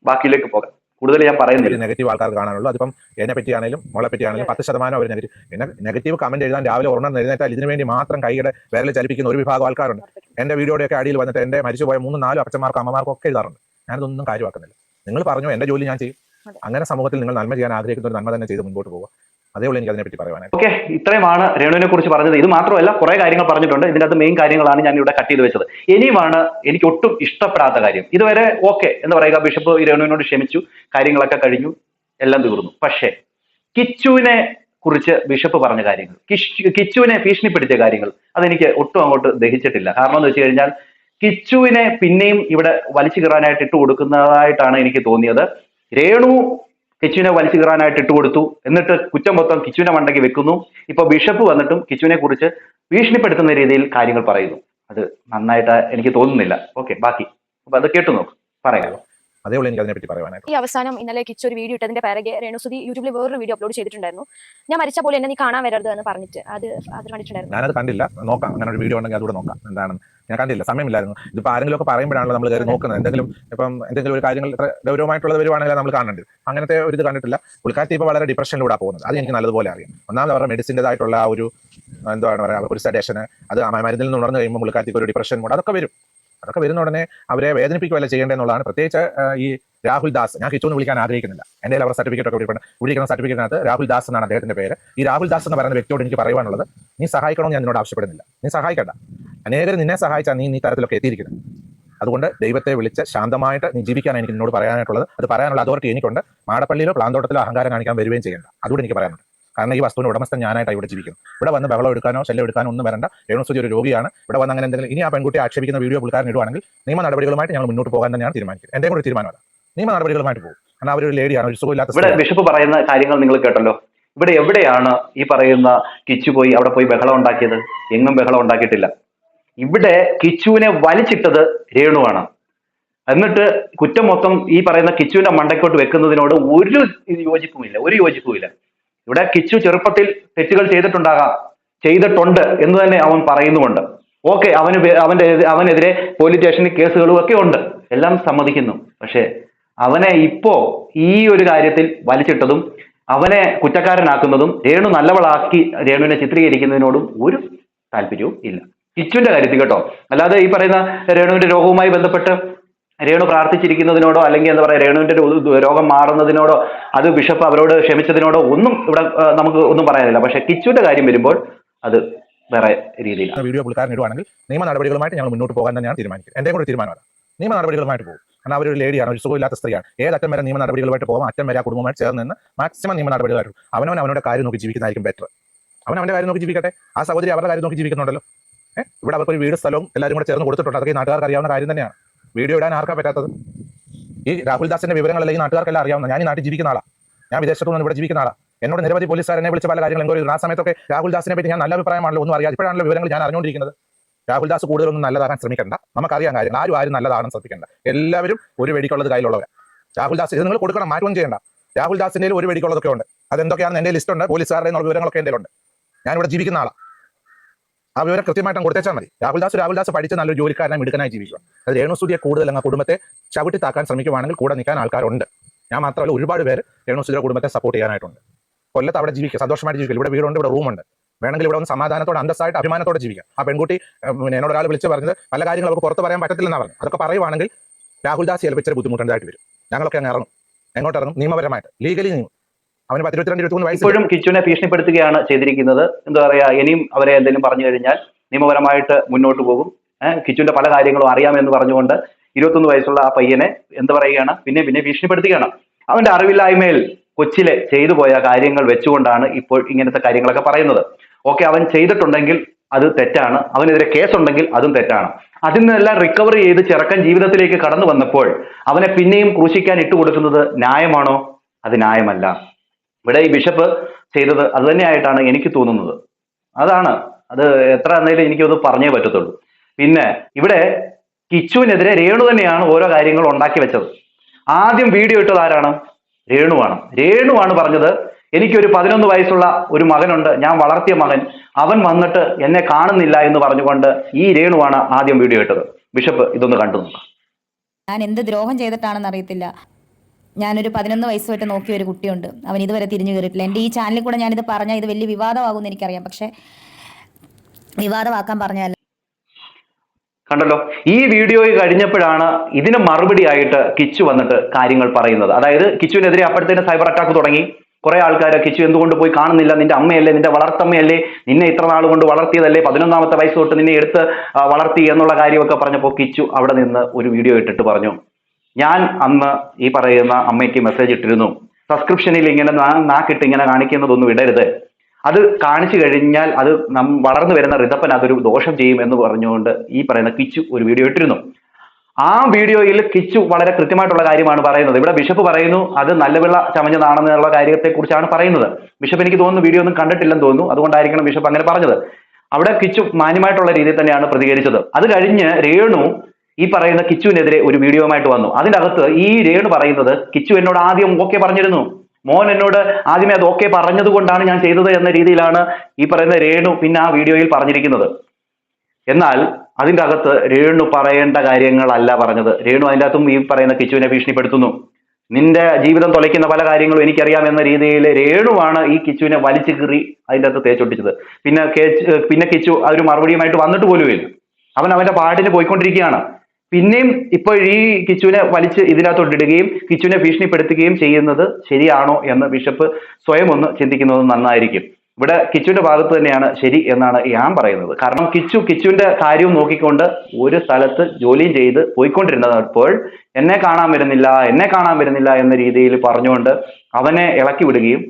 ബാക്കിയിലേക്ക് പോകാം. കൂടുതൽ ഞാൻ പറയുന്നില്ല. നെഗറ്റീവ് ആൾക്കാർ കാണാനുള്ളൂ. അതിപ്പം എന്നെ പറ്റിയാണെങ്കിലും മോളെ പറ്റിയാണെങ്കിലും 10% അവർ നെഗറ്റീവ് കമന്റ് എഴുതാൻ രാവിലെ ഉറങ്ങുന്ന എഴുന്നേറ്റാൽ ഇതിനു വേണ്ടി മാത്രം കൈയുടെ വിരൽ ചലിപ്പിക്കുന്ന ഒരു വിഭാഗം ആൾക്കാരുണ്ട്. എന്റെ വീഡിയോയുടെയൊക്കെ അടിയിൽ വന്നിട്ട് എന്റെ മരിച്ചുപോയ 3-4 അച്ഛന്മാർക്കും അമ്മമാർക്കും ഒക്കെ എഴുതാറുണ്ട്. ഞാനതൊന്നും കാര്യമാക്കുന്നില്ല. നിങ്ങൾ പറഞ്ഞു എന്റെ ജോലി ഞാൻ ചെയ്യും. അങ്ങനെ സമൂഹത്തിൽ നിങ്ങൾ നന്മ ചെയ്യാൻ ആഗ്രഹിക്കുന്ന ഒരു നന്മ തന്നെ ചെയ്ത് മുൻപോട്ട് പോകുക. അതേപോലെ എനിക്ക് അതിനെപ്പറ്റി പറയാനായിട്ട്. ഓക്കെ, ഇത്രയുമാണ് രേണുവിനെ കുറിച്ച് പറഞ്ഞത്. ഇത് മാത്രമല്ല കുറെ കാര്യങ്ങൾ പറഞ്ഞിട്ടുണ്ട്. ഇതിന്റെ അകത്ത് മെയിൻ കാര്യങ്ങളാണ് ഞാൻ ഇവിടെ കട്ട് ചെയ്ത് വെച്ചത്. ഇനിയുമാണ് എനിക്ക് ഒട്ടും ഇഷ്ടപ്പെടാത്ത കാര്യം. ഇതുവരെ ഓക്കെ എന്താ പറയുക ബിഷപ്പ് ഈ രേണുവിനോട് ക്ഷമിച്ചു, കാര്യങ്ങളൊക്കെ കഴിഞ്ഞു, എല്ലാം തീർന്നു. പക്ഷേ കിച്ചുവിനെ കുറിച്ച് ബിഷപ്പ് പറഞ്ഞ കാര്യങ്ങൾ, കിച്ചുവിനെ ഭീഷണിപ്പെടുത്തിയ കാര്യങ്ങൾ അതെനിക്ക് ഒട്ടും അങ്ങോട്ട് ദഹിച്ചിട്ടില്ല. കാരണം എന്ന് വെച്ച് കഴിഞ്ഞാൽ കിച്ചുവിനെ പിന്നെയും ഇവിടെ വലിച്ചു കീറാനായിട്ട് ഇട്ട് കൊടുക്കുന്നതായിട്ടാണ് എനിക്ക് തോന്നിയത്. രേണു കിച്ചുവിനെ വലിച്ചു കീറാനായിട്ട് ഇട്ടുകൊടുത്തു. എന്നിട്ട് കുറ്റം മൊത്തം കിച്ചുവിനെ മണ്ടയ്ക്ക് വെക്കുന്നു. ഇപ്പൊ ബിഷപ്പ് വന്നിട്ടും കിച്ചുവിനെ കുറിച്ച് ഭീഷണിപ്പെടുത്തുന്ന രീതിയിൽ കാര്യങ്ങൾ പറയുന്നു. അത് നന്നായിട്ട് എനിക്ക് തോന്നുന്നില്ല. ഓക്കെ, ബാക്കി അപ്പൊ അത് കേട്ടു നോക്ക്, പറയാം. അതേപോലെ എനിക്ക് അതിനെപ്പറ്റി പറയാനായിട്ട് ഈ അവസാനം ഇന്നലെ കിച്ചു ഒരു വീഡിയോ ഇട്ടതിന്റെ പിറകെ രേണുസുതി യൂട്യൂബിൽ വേറൊരു വീഡിയോ അപ്ലോഡ് ചെയ്തിട്ടുണ്ടായിരുന്നു. ഞാൻ മരിച്ച പോലെ എന്നെ നീ കാണാൻ വരരുത് എന്ന് പറഞ്ഞിട്ട് അത് കണ്ടിട്ടുണ്ടായിരുന്നു. ഞാനത് കണ്ടില്ല, നോക്കാം. അങ്ങനെ ഒരു വീഡിയോ ഉണ്ടെങ്കിൽ അതുകൂടെ നോക്കാം എന്താണെന്ന്. ഞാൻ കണ്ടില്ല, സമയമില്ലായിരുന്നു. ഇതിപ്പോൾ ആരെങ്കിലും ഒക്കെ പറയുമ്പോഴാണല്ലോ നമ്മൾ കയറി നോക്കുന്നത്. എന്തെങ്കിലും ഒരു കാര്യങ്ങൾ ഇത്ര ഗൗരവമായിട്ടുള്ളത് വരുവാണെങ്കിൽ നമ്മൾ കാണേണ്ടത്. അങ്ങനത്തെ ഒരു ഇത് കണ്ടിട്ടില്ല. പുള്ളിക്കാരത്തി ഇപ്പോൾ വളരെ ഡിപ്രഷനിലൂടെ പോകുന്നത്. അത് എനിക്ക് നല്ലതുപോലെ അറിയാം. ഒന്നാമത് അവരുടെ മെഡിസിൻ്റെതായിട്ടുള്ള ആ ഒരു എന്താണ് പറയുക, ഒരു സഡേഷന്, അത് മരുന്നിൽ നിന്ന് ഉണർന്നു കഴിയുമ്പോൾ പുള്ളിക്കാരത്തിക്ക് ഒരു ഡിപ്രഷൻ കൂടെ അതൊക്കെ വരും. അതൊക്കെ വരുന്ന ഉടനെ അവരെ വേദനിപ്പിക്കുകയല്ല ചെയ്യേണ്ടതെന്നുള്ളതാണ്. പ്രത്യേകിച്ച് ഈ രാഹുൽ ദാസ്, ഞാൻ കിച്ചു എന്ന് വിളിക്കാൻ ആഗ്രഹിക്കുന്നില്ല. എൻ്റെ അവരുടെ സർട്ടിഫിക്കറ്റ് ഒക്കെ വിളിക്കുന്ന സർട്ടിഫിക്കറ്റിനകത്ത് രാഹുൽ ദാസ് എന്നാണ് അദ്ദേഹത്തിന്റെ പേര്. ഈ രാഹുൽ ദാസ് എന്ന് പറയുന്ന വ്യക്തിയോട് എനിക്ക് പറയുവാനുള്ളത്, നീ സഹായിക്കണമെന്ന് ഞാൻ നിന്നോട് ആവശ്യപ്പെടുന്നില്ല. നീ സഹായിക്കണ്ട. അനേകർ നിന്നെ സഹായിച്ചാൽ നീ തരത്തിലൊക്കെ എത്തിയിരിക്കുന്നത്. അതുകൊണ്ട് ദൈവത്തെ വിളിച്ച് ശാന്തമായിട്ട് നീ ജീവിക്കാനാണ് എനിക്ക് നിന്നോട് പറയാനായിട്ടുള്ളത്. അത് പറയാനുള്ള അതോറിറ്റി എനിക്കുണ്ട്. മാടപ്പള്ളിയിലോ പ്ലാന്തോട്ടത്തിലോ അഹങ്കാരം കാണിക്കാൻ വരികയും ചെയ്യേണ്ട. അതുകൊണ്ട് എനിക്ക് പറയാനുണ്ട്. കാരണം ഈ വസ്തുവിന്റെ ഉടമസ്ഥൻ ഞാനായിട്ട് ഇവിടെ ജീവിക്കുന്നു. ഇവിടെ വന്ന് ബഹളം എടുക്കാനോ ശല്യം എടുക്കാനോ ഒന്നും വരണ്ട. രേണുസുതി ഒരു രോഗിയാണ്. ഇവിടെ വന്ന് അങ്ങനെ എന്തെങ്കിലും ഇനി ആ പെൺകുട്ടിയെ ആക്ഷേപിക്കുന്ന വീഡിയോ പുള്ളിക്കാരൻ ഇടുവാണെങ്കിൽ നിയമ നടപടികളുമായിട്ട് ഞങ്ങൾ മുന്നോട്ട് പോകാൻ തന്നെയാണ് തീരുമാനിക്കുന്നത്. എൻ്റെ കൂടെ തീരുമാനമാണ്. നിയമ നടപടികളുമായിട്ട് പോകും. കാരണം അവരൊരു ലേഡിയാണ്, ഒരു സുഖമില്ലാത്ത. ഇവിടെ ബിഷപ്പ് പറയുന്ന കാര്യങ്ങൾ നിങ്ങൾ കേട്ടല്ലോ. ഇവിടെ എവിടെയാണ് ഈ പറയുന്ന കിച്ചു പോയി അവിടെ പോയി ബഹളം ഉണ്ടാക്കിയത്? എങ്ങും ബഹളം ഉണ്ടാക്കിയിട്ടില്ല. ഇവിടെ കിച്ചുവിനെ വലിച്ചിട്ടത് രേണുവാണ്. എന്നിട്ട് കുറ്റം മൊത്തം ഈ പറയുന്ന കിച്ചുവിന്റെ മണ്ടയ്ക്കോട്ട് വെക്കുന്നതിനോട് ഒരു യോജിപ്പുമില്ല. ഇവിടെ കിച്ചു ചെറുപ്പത്തിൽ തെറ്റുകൾ ചെയ്തിട്ടുണ്ട് എന്ന് തന്നെ അവൻ പറയുന്നുമുണ്ട്. ഓക്കെ, അവനെതിരെ പോലീസ് സ്റ്റേഷനിൽ കേസുകളും ഒക്കെ ഉണ്ട്, എല്ലാം സമ്മതിക്കുന്നു. പക്ഷെ അവനെ ഇപ്പോ ഈ ഒരു കാര്യത്തിൽ വലിച്ചിട്ടതും അവനെ കുറ്റക്കാരനാക്കുന്നതും രേണു നല്ലവളാക്കി രേണുവിനെ ചിത്രീകരിക്കുന്നതിനോടും ഒരു താല്പര്യവും ഇല്ല കിച്ചുവിന്റെ കാര്യത്തിൽ കേട്ടോ. അല്ലാതെ ഈ പറയുന്ന രേണുവിന്റെ രോഗവുമായി ബന്ധപ്പെട്ട് രേണു പ്രാർത്ഥിച്ചിരിക്കുന്നതിനോടോ അല്ലെങ്കിൽ എന്താ പറയുക രേണുവിന്റെ രോഗം മാറുന്നതിനോടോ അത് ബിഷപ്പ് അവരോട് ക്ഷമിച്ചതിനോടോ ഒന്നും ഇവിടെ നമുക്ക് ഒന്നും പറയാനില്ല. പക്ഷെ കിച്ചുവിന്റെ കാര്യം വരുമ്പോൾ അത് വേറെ രീതിയിലാണ്. വീഡിയോ പുള്ളിക്കാരൻ ഇടുവാണെങ്കിൽ നിയമ നടപടികളുമായിട്ട് ഞങ്ങൾ മുന്നോട്ട് പോകാൻ തന്നെയാണ് തീരുമാനിക്കുന്നത്. എൻ്റെ കൂടെ തീരുമാനമാണ്. നിയമ നടപടികളുമായിട്ട് പോകും. കാരണം അവരൊരു ലേഡിയാണ്, ഒരു സുഖമില്ലാത്ത സ്ത്രീയാണ്. ഏതറ്റം വരെ നിയമ നടപടികളുമായിട്ട് പോകാം, അറ്റം വരെ ആ കുടുംബമായിട്ട് ചേർന്ന് നിന്ന് മാക്സിമം നിയമ നടപടികളായിട്ട് അവനവൻ്റെ കാര്യം നോക്കി ജീവിക്കുന്നതായിരിക്കും ബെറ്റർ. അവൻ്റെ കാര്യം നോക്കി ജീവിക്കട്ടെ. ആ സഹോദരി അവരുടെ കാര്യം നോക്കി ജീവിക്കുന്നുണ്ടല്ലോ. ഇവിടെ അവർക്കൊരു വീട് സ്ഥലവും എല്ലാവരും കൂടെ ചേർന്ന് കൊടുത്തിട്ടുണ്ട്. അതൊക്കെ നാട്ടുകാർക്ക് അറിയാവുന്ന കാര്യം തന്നെയാണ്. വീഡിയോ ഇടാൻ ആർക്കാ പറ്റാത്തത്? ഈ രാഹുൽ ദാസിന്റെ വിവരങ്ങളെല്ലാം ഈ നാട്ടുകാർക്കെല്ലാം അറിയാവുന്ന. ഞാൻ ഈ നാട്ടിൽ ജീവിക്കുന്ന ആളാണ്. ഞാൻ വിദേശത്തു നിന്ന് ഇവിടെ ജീവിക്കുന്ന ആളാണ്. എന്നോട് നിരവധി പോലീസുകാർ എന്നെ വിളിച്ച പല കാര്യങ്ങൾ എൻക്വയറി ചെയ്തു. ആ സമയത്തൊക്കെ രാഹുൽ ദാസിനെ പറ്റി ഞാൻ നല്ല അഭിപ്രായമാണല്ലോ, ഒന്നും അറിയാം. ഇപ്പോഴാണല്ലോ വിവരങ്ങൾ ഞാൻ അറിഞ്ഞുകൊണ്ടിരിക്കുന്നത്. രാഹുൽ ദാസ് കൂടുതലൊന്നും നല്ലതാകാൻ ശ്രമിക്കേണ്ട. നമുക്കറിയാം കാര്യങ്ങൾ. ആരും നല്ലതാകാൻ ശ്രമിക്കേണ്ട. എല്ലാവരും ഒരു വെടിക്കുള്ളത് കയ്യിലുള്ളവരാണ്. രാഹുൽ ദാസ് ഇത് നിങ്ങൾ കൊടുക്കണം, മാറ്റമൊന്നും ചെയ്യേണ്ട. രാഹുൽ ദാസിന്റെ ഒരു വെടിക്കുള്ളതൊക്കെ ഉണ്ട്. അതെന്തൊക്കെയാണെന്ന് എൻ്റെ ലിസ്റ്റ് ഉണ്ട്. പോലീസുകാരുടെ എന്നുള്ള വിവരങ്ങളൊക്കെ എൻ്റെ ഉണ്ട്. ഞാനിവിടെ ജീവിക്കുന്ന ആളാണ്. ആ വിവരം കൃത്യമായിട്ടും കൊടുത്തേച്ചാൽ മതി. രാഹുൽ ദാസ് പഠിച്ച് നല്ലൊരു ജോലിക്കാരനായി മിടുക്കനായി ജീവിക്കുക. അത് രേണുസുതിയെ കൂടുതൽ അങ്ങ് കുടുംബത്തെ ചവിട്ടി താക്കാൻ ശ്രമിക്കുവാണെങ്കിൽ കൂടെ നിൽക്കാൻ ആൾക്കാരുണ്ട്. ഞാൻ മാത്രമല്ല, ഒരുപാട് പേര് രേണുസുതിയുടെ കുടുംബത്തെ സപ്പോർട്ട് ചെയ്യാനായിട്ടുണ്ട്. കൊല്ലത്ത് അവിടെ ജീവിക്കുക, സന്തോഷമായിട്ട് ജീവിക്കുക. ഇവിടെ വീടുണ്ട്, ഇവിടെ റൂമുണ്ട്. വേണമെങ്കിൽ ഇവിടെ ഒന്ന് സമാധാനത്തോടെ അന്തസ്സായിട്ട് അഭിമാനത്തോടെ ജീവിക്കാം. ആ പെൺകുട്ടി എന്നോട് ഒരാൾ വിളിച്ച് പറഞ്ഞത് പല കാര്യങ്ങളും അവർക്ക് പുറത്ത് പറയാൻ പറ്റത്തില്ലെന്നാണ് പറഞ്ഞു. അതൊക്കെ പറയുവാണെങ്കിൽ രാഹുൽ ദാസ് ചിലപ്പോൾ ബുദ്ധിമുട്ടുണ്ടായിട്ട് വരും. ഞങ്ങളൊക്കെ അങ്ങ് ഇറങ്ങും. എങ്ങോട്ട് ഇറങ്ങും? നിയമപരമായിട്ട്, ലീഗലി നീങ്ങും. അവന് 22-23 വയസ്സ്. ഇപ്പോഴും കിച്ചുവിനെ ഭീഷണിപ്പെടുത്തുകയാണ് ചെയ്തിരിക്കുന്നത്. എന്താ പറയാ, ഇനിയും അവരെ എന്തെങ്കിലും പറഞ്ഞു കഴിഞ്ഞാൽ നിയമപരമായിട്ട് മുന്നോട്ട് പോകും. കിച്ചുവിന്റെ പല കാര്യങ്ങളും അറിയാമെന്ന് പറഞ്ഞുകൊണ്ട് 21 വയസ്സുള്ള ആ പയ്യനെ എന്താ പറയുകയാണ്, പിന്നെ ഭീഷണിപ്പെടുത്തുകയാണ്. അവന്റെ അറിവില്ലായ്മയിൽ കൊച്ചിലെ ചെയ്തു പോയ കാര്യങ്ങൾ വെച്ചുകൊണ്ടാണ് ഇപ്പോൾ ഇങ്ങനത്തെ കാര്യങ്ങളൊക്കെ പറയുന്നത്. ഓക്കെ, അവൻ ചെയ്തിട്ടുണ്ടെങ്കിൽ അത് തെറ്റാണ്. അവനെതിരെ കേസുണ്ടെങ്കിൽ അതും തെറ്റാണ്. അതിൽ നിന്നെല്ലാം റിക്കവർ ചെയ്ത് ചെറുക്കൻ ജീവിതത്തിലേക്ക് കടന്നു വന്നപ്പോൾ അവനെ പിന്നെയും ക്രൂശിക്കാൻ ഇട്ടുകൊടുക്കുന്നത് ന്യായമാണോ? അത് ന്യായമല്ല. ഇവിടെ ഈ ബിഷപ്പ് ചെയ്തത് അത് തന്നെയായിട്ടാണ് എനിക്ക് തോന്നുന്നത്. അത് എത്ര എന്നേലും എനിക്കൊന്ന് പറഞ്ഞേ പറ്റത്തുള്ളൂ. പിന്നെ ഇവിടെ കിച്ചുവിനെതിരെ രേണു തന്നെയാണ് ഓരോ കാര്യങ്ങൾ ഉണ്ടാക്കി വെച്ചത്. ആദ്യം വീഡിയോ ഇട്ടത് ആരാണ്? രേണുവാണ് പറഞ്ഞത്, എനിക്കൊരു 11 വയസ്സുള്ള ഒരു മകനുണ്ട്, ഞാൻ വളർത്തിയ മകൻ, അവൻ വന്നിട്ട് എന്നെ കാണുന്നില്ല എന്ന് പറഞ്ഞുകൊണ്ട് ഈ രേണുവാണ് ആദ്യം വീഡിയോ ഇട്ടത്. ബിഷപ്പ് ഇതൊന്ന് കണ്ടു നോക്കാം. ഞാൻ എന്ത് ദ്രോഹം ചെയ്തിട്ടാണെന്ന് അറിയത്തില്ല. ഞാനൊരു 11 വയസ്സ് തൊട്ട് നോക്കിയ ഒരു കുട്ടിയുണ്ട്, അവൻ ഇതുവരെ തിരിഞ്ഞു കയറിയിട്ടില്ല. എൻ്റെ ഈ ചാനലിൽ കൂടെ ഞാനിത് പറഞ്ഞാൽ ഇത് വലിയ വിവാദമാകുമെന്ന് എനിക്കറിയാം. പക്ഷെ വിവാദമാക്കാൻ പറഞ്ഞാൽ കണ്ടല്ലോ, ഈ വീഡിയോ കഴിഞ്ഞപ്പോഴാണ് ഇതിന് മറുപടിയായിട്ട് കിച്ചു വന്നിട്ട് കാര്യങ്ങൾ പറയുന്നത്. അതായത് കിച്ചുവിനെതിരെ അപ്പോഴത്തേന് സൈബർ അറ്റാക്ക് തുടങ്ങി. കുറെ ആൾക്കാർ കിച്ചു എന്തുകൊണ്ട് പോയി കാണുന്നില്ല, നിന്റെ അമ്മയല്ലേ, നിന്റെ വളർത്തമ്മയല്ലേ, നിന്നെ ഇത്ര നാൾ കൊണ്ട് വളർത്തിയതല്ലേ, 11ാമത്തെ വയസ്സ് തൊട്ട് നിന്നെ എടുത്ത് വളർത്തി എന്നുള്ള കാര്യമൊക്കെ പറഞ്ഞപ്പോൾ കിച്ചു അവിടെ നിന്ന് ഒരു വീഡിയോ ഇട്ടിട്ട് പറഞ്ഞു, ഞാൻ അന്ന് ഈ പറയുന്ന അമ്മയ്ക്ക് മെസ്സേജ് ഇട്ടിരുന്നു, സബ്സ്ക്രിപ്ഷനിൽ ഇങ്ങനെ നാക്കിട്ട് ഇങ്ങനെ കാണിക്കുന്നതൊന്നും ഇടരുത്, അത് കാണിച്ചു കഴിഞ്ഞാൽ അത് വളർന്നു വരുന്ന ഋതപ്പൻ അതൊരു ദോഷം ചെയ്യും എന്ന് പറഞ്ഞുകൊണ്ട് ഈ പറയുന്ന കിച്ചു ഒരു വീഡിയോ ഇട്ടിരുന്നു. ആ വീഡിയോയിൽ കിച്ചു വളരെ കൃത്യമായിട്ടുള്ള കാര്യമാണ് പറയുന്നത്. ഇവിടെ ബിഷപ്പ് പറയുന്നു അത് നല്ലവിള ചമഞ്ഞതാണെന്നുള്ള കാര്യത്തെ കുറിച്ചാണ് പറയുന്നത്. ബിഷപ്പ് എനിക്ക് തോന്നുന്നു വീഡിയോ ഒന്നും കണ്ടിട്ടില്ലെന്ന് തോന്നുന്നു, അതുകൊണ്ടായിരിക്കണം ബിഷപ്പ് അങ്ങനെ പറഞ്ഞത്. അവിടെ കിച്ചു മാന്യമായിട്ടുള്ള രീതിയിൽ തന്നെയാണ് പ്രതികരിച്ചത്. അത് കഴിഞ്ഞ് രേണു ഈ പറയുന്ന കിച്ചുവിനെതിരെ ഒരു വീഡിയോയുമായിട്ട് വന്നു. അതിന്റെ അകത്ത് ഈ രേണു പറയുന്നത് കിച്ചു എന്നോട് ആദ്യം ഓക്കെ പറഞ്ഞിരുന്നു, മോൻ എന്നോട് ആദ്യമേ അത് ഓക്കെ പറഞ്ഞത് കൊണ്ടാണ് ഞാൻ ചെയ്തത് എന്ന രീതിയിലാണ് ഈ പറയുന്ന രേണു പിന്നെ ആ വീഡിയോയിൽ പറഞ്ഞിരിക്കുന്നത്. എന്നാൽ അതിൻ്റെ അകത്ത് രേണു പറയേണ്ട കാര്യങ്ങളല്ല പറഞ്ഞത്. രേണു അതിൻ്റെ അകത്തും ഈ പറയുന്ന കിച്ചുവിനെ ഭീഷണിപ്പെടുത്തുന്നു. നിന്റെ ജീവിതം തൊലയ്ക്കുന്ന പല കാര്യങ്ങളും എനിക്കറിയാം എന്ന രീതിയിൽ രേണുവാണ് ഈ കിച്ചുവിനെ വലിച്ചു കീറി അതിൻ്റെ അകത്ത് തേച്ചൊട്ടിച്ചത്. പിന്നെ കിച്ചു ആ ഒരു മറുപടിയുമായിട്ട് വന്നിട്ട് പോലുമില്ല. അവൻ അവന്റെ പാട്ടിന് പോയിക്കൊണ്ടിരിക്കുകയാണ്. പിന്നെയും ഇപ്പോൾ ഈ കിച്ചുവിനെ വലിച്ച് ഇതിനകത്തോട്ടിടുകയും കിച്ചുവിനെ ഭീഷണിപ്പെടുത്തുകയും ചെയ്യുന്നത് ശരിയാണോ എന്ന് ബിഷപ്പ് സ്വയം ഒന്ന് ചിന്തിക്കുന്നത് നന്നായിരിക്കും. ഇവിടെ കിച്ചുവിന്റെ ഭാഗത്ത് തന്നെയാണ് ശരി എന്നാണ് ഞാൻ പറയുന്നത്. കാരണം കിച്ചുവിന്റെ കാര്യവും നോക്കിക്കൊണ്ട് ഒരു സ്ഥലത്ത് ജോലിയും ചെയ്ത് പോയിക്കൊണ്ടിരുന്നപ്പോൾ എന്നെ കാണാൻ വരുന്നില്ല എന്ന രീതിയിൽ പറഞ്ഞുകൊണ്ട് അവനെ ഇളക്കി വിടുകയും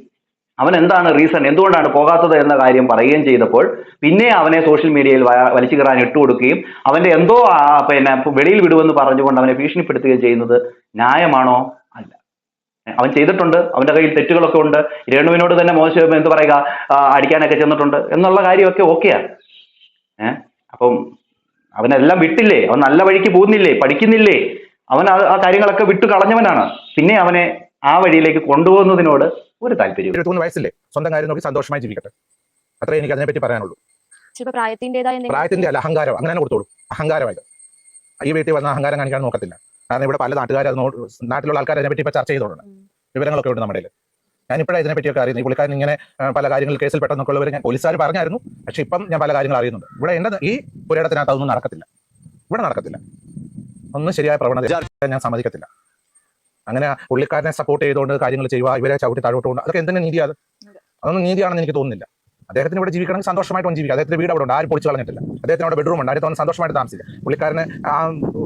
അവൻ എന്താണ് റീസൺ, എന്തുകൊണ്ടാണ് പോകാത്തത് എന്ന കാര്യം പറയുകയും ചെയ്തപ്പോൾ പിന്നെ അവനെ സോഷ്യൽ മീഡിയയിൽ വലിച്ചു കയറാൻ ഇട്ടുകൊടുക്കുകയും അവന്റെ എന്തോ പിന്നെ വെളിയിൽ വിടുമെന്ന് പറഞ്ഞുകൊണ്ട് അവനെ ഭീഷണിപ്പെടുത്തുകയും ചെയ്യുന്നത് ന്യായമാണോ? അല്ല. അവൻ ചെയ്തിട്ടുണ്ട്, അവന്റെ കയ്യിൽ തെറ്റുകളൊക്കെ ഉണ്ട്, രേണുവിനോട് തന്നെ മോശം എന്ത് പറയുക അടിക്കാനൊക്കെ ചെന്നിട്ടുണ്ട് എന്നുള്ള കാര്യമൊക്കെ ഓക്കെയാണ്. അപ്പം അവനെല്ലാം വിട്ടില്ലേ, അവൻ നല്ല വഴിക്ക് പോകുന്നില്ലേ, പഠിക്കുന്നില്ലേ, അവൻ ആ കാര്യങ്ങളൊക്കെ വിട്ടു കളഞ്ഞവനാണ്. പിന്നെ അവനെ ആ വഴിയിലേക്ക് കൊണ്ടുപോകുന്നതിനോട് ഒരു താല്പര്യം. 23 വയസ്സില്ലേ, സ്വന്തം കാര്യം നോക്കി സന്തോഷമായി ജീവിക്കട്ടെ, അത്രേ എനിക്ക് അതിനെപ്പറ്റി പറയാനുള്ളൂ. പ്രായത്തിന്റെ അല്ല, അഹങ്കാരം അങ്ങനെ തന്നെ കൊടുത്തോളൂ. അഹങ്കാരമായത് ഈ വീട്ടിൽ വന്ന അഹങ്കാരം കാണിക്കാൻ നോക്കത്തില്ല. കാരണം ഇവിടെ പല നാട്ടിലുള്ള ആൾക്കാർ അതിനെപ്പറ്റി ഇപ്പൊ ചർച്ച ചെയ്തോളണം, വിവരങ്ങളൊക്കെ ഉണ്ട് നമ്മുടെ. ഞാനിപ്പോഴാണ് ഇതിനെപ്പറ്റിയൊക്കെ അറിയുന്നത്. ഈ പുള്ളിക്കാരൻ ഇങ്ങനെ പല കാര്യങ്ങൾ കേസിൽ പെട്ടെന്നൊക്കെ ഉള്ളവർ ഞാൻ പോലീസുകാർ പറഞ്ഞായിരുന്നു. പക്ഷെ ഇപ്പം ഞാൻ പല കാര്യങ്ങൾ അറിയുന്നുണ്ട്. ഇവിടെ എന്റെ ഈ പുരയിടത്തിനകത്ത് അതൊന്നും നടക്കത്തില്ല, ഇവിടെ നടക്കത്തില്ല. ഒന്നും ശരിയായ പ്രവണത ഞാൻ സമ്മതിക്കത്തില്ല. അങ്ങനെ പുള്ളിക്കാരനെ സപ്പോർട്ട് ചെയ്തുകൊണ്ട് കാര്യങ്ങൾ ചെയ്യുക, ഇവരെ ചവിട്ടി താഴോട്ടുകൊണ്ട്, അതൊക്കെ എന്തിനാ നീതിയാണ്? അതൊന്നും നീതിയാണെന്ന് എനിക്ക് തോന്നുന്നില്ല. അദ്ദേഹത്തിന് ഇവിടെ ജീവിക്കണമെങ്കിൽ സന്തോഷമായിട്ട് ജീവിക്കുക. അദ്ദേഹത്തിന്റെ വീട് അവിടെ ഉണ്ട്, ആരും പൊളിച്ചു കളഞ്ഞിട്ടില്ല. അദ്ദേഹത്തിന് അവിടെ ബെഡ്റൂം ഉണ്ട്, അദ്ദേഹത്തിന് സന്തോഷമായിട്ട് താമസിക്കുക. പുള്ളിക്കാരന് ആ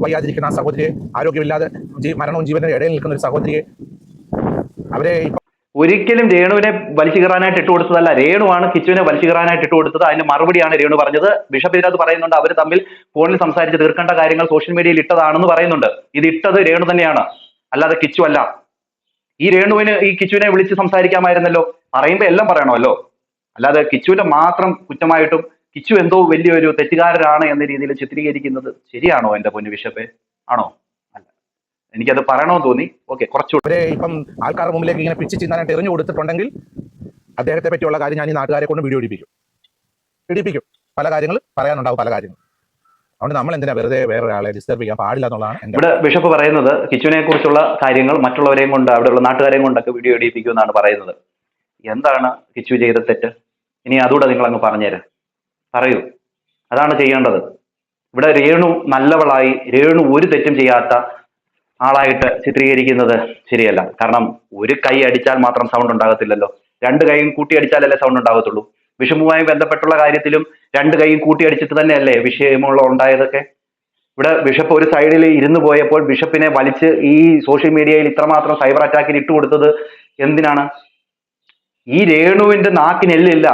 വയ്യാതിരിക്കുന്ന ആ സഹോദരിയെ, ആരോഗ്യമില്ലാതെ മരണവും ജീവനും ഇടയിൽ നിൽക്കുന്ന ഒരു സഹോദരിയെ അവരെ ഒരിക്കലും രേണുവിനെ വലിച്ചു കയറാനായിട്ട് ഇട്ട് കൊടുത്തതല്ല, രേണുവാണ് കിച്ചുവിനെ വലിച്ചു കയറാനായിട്ട് ഇട്ട് കൊടുത്തത്. അതിന്റെ മറുപടിയാണ് രേണു പറഞ്ഞത്. ബിഷപ്പ് ഇതിനകത്ത് പറയുന്നുണ്ട് അവർ തമ്മിൽ ഫോണിൽ സംസാരിച്ച് തീർക്കേണ്ട കാര്യങ്ങൾ സോഷ്യൽ മീഡിയയിൽ ഇട്ടതാണെന്ന് പറയുന്നുണ്ട്. ഇത് ഇട്ടത് രേണു തന്നെയാണ്, അല്ലാതെ കിച്ചു അല്ല. ഈ രേണുവിന് ഈ കിച്ചുവിനെ വിളിച്ച് സംസാരിക്കാമായിരുന്നല്ലോ, പറയുമ്പോൾ എല്ലാം പറയണമല്ലോ, അല്ലാതെ കിച്ചുവിന്റെ മാത്രം കുറ്റമായിട്ടും കിച്ചു എന്തോ വലിയൊരു തെറ്റുകാരനാണ് എന്ന രീതിയിൽ ചിത്രീകരിക്കുന്നത് ശരിയാണോ എന്റെ പൊന്നു ബിഷപ്പേ? ആണോ? അല്ല, എനിക്കത് പറയണമെന്ന് തോന്നി. ഓക്കെ, കുറച്ചുകൂടെ ഇപ്പം ആൾക്കാരുടെ മുമ്പിലേക്ക് ഇങ്ങനെ പിച്ച് ചിന്താനായിട്ട് എറിഞ്ഞു കൊടുത്തിട്ടുണ്ടെങ്കിൽ അദ്ദേഹത്തെ പറ്റിയുള്ള കാര്യം ഞാൻ ഈ നാട്ടുകാരെ കൊണ്ട് വീഡിയോ ഇടിപ്പിക്കും. പല കാര്യങ്ങൾ പറയാനുണ്ടാവും, പല കാര്യങ്ങൾ. അതുകൊണ്ട് നമ്മൾ എന്തിനാ വെറുതെ വേറെ ഒരാളെ ഡിസ്റ്റർബ് ചെയ്യാൻ പാടില്ല എന്നുള്ളതാണ് ഇവിടെ ബിഷപ്പ് പറയുന്നത്. കിച്ചുവിനെ കുറിച്ചുള്ള കാര്യങ്ങൾ മറ്റുള്ളവരെയും കൊണ്ട്, അവിടെയുള്ള നാട്ടുകാരെയും കൊണ്ടൊക്കെ വീഡിയോ ഇടിപ്പിക്കുമെന്നാണ് പറയുന്നത്. എന്താണ് കിച്ചു ചെയ്ത തെറ്റ്? ഇനി അതുകൂടെ നിങ്ങൾ അങ്ങ് പറഞ്ഞുതരാം, പറയൂ. അതാണ് ചെയ്യേണ്ടത്. ഇവിടെ രേണു നല്ലവളായി, രേണു ഒരു തെറ്റും ചെയ്യാത്ത ആളായിട്ട് ചിത്രീകരിക്കുന്നത് ശരിയല്ല. കാരണം ഒരു കൈ അടിച്ചാൽ മാത്രം സൗണ്ട് ഉണ്ടാകത്തില്ലല്ലോ, രണ്ട് കൈയും കൂട്ടി അടിച്ചാലല്ലേ സൗണ്ട് ഉണ്ടാകത്തുള്ളൂ. വിഷമുമായി ബന്ധപ്പെട്ടുള്ള കാര്യത്തിലും രണ്ട് കൈയും കൂട്ടി അടിച്ചിട്ട് തന്നെയല്ലേ വിഷയമുള്ള ഉണ്ടായതൊക്കെ. ഇവിടെ ബിഷപ്പ് ഒരു സൈഡിൽ ഇരുന്ന് പോയപ്പോൾ ബിഷപ്പിനെ വലിച്ച് ഈ സോഷ്യൽ മീഡിയയിൽ ഇത്രമാത്രം സൈബർ അറ്റാക്കിന് ഇട്ടുകൊടുത്തത് എന്തിനാണ്? ഈ രേണുവിന്റെ നാക്കിനെല്ലില്ല.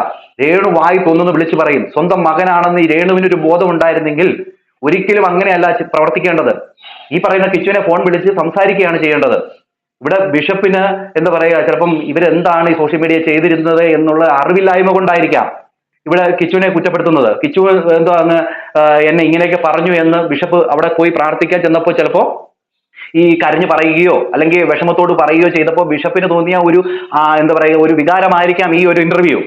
രേണു വായി തോന്നുന്നു വിളിച്ചു പറയും. സ്വന്തം മകനാണെന്ന് ഈ രേണുവിനൊരു ബോധം ഉണ്ടായിരുന്നെങ്കിൽ ഒരിക്കലും അങ്ങനെയല്ല പ്രവർത്തിക്കേണ്ടത്. ഈ പറയുന്ന കിച്ചുവിനെ ഫോൺ വിളിച്ച് സംസാരിക്കുകയാണ് ചെയ്യേണ്ടത്. ഇവിടെ ബിഷപ്പിന് എന്താ പറയുക, ചിലപ്പം ഇവരെന്താണ് ഈ സോഷ്യൽ മീഡിയ ചെയ്തിരുന്നത് എന്നുള്ള അറിവില്ലായ്മ കൊണ്ടായിരിക്കാം ഇവിടെ കിച്ചുവിനെ കുറ്റപ്പെടുത്തുന്നത്. കിച്ചു എന്തോ അങ്ങ് എന്നെ ഇങ്ങനെയൊക്കെ പറഞ്ഞു എന്ന് ബിഷപ്പ് അവിടെ പോയി പ്രാർത്ഥിക്കാൻ ചെന്നപ്പോൾ ചിലപ്പോ ഈ കരഞ്ഞു പറയുകയോ അല്ലെങ്കിൽ വിഷമത്തോട് പറയുകയോ ചെയ്തപ്പോൾ ബിഷപ്പിന് തോന്നിയ ഒരു എന്താ പറയുക ഒരു വികാരമായിരിക്കാം ഈ ഒരു ഇന്റർവ്യൂ.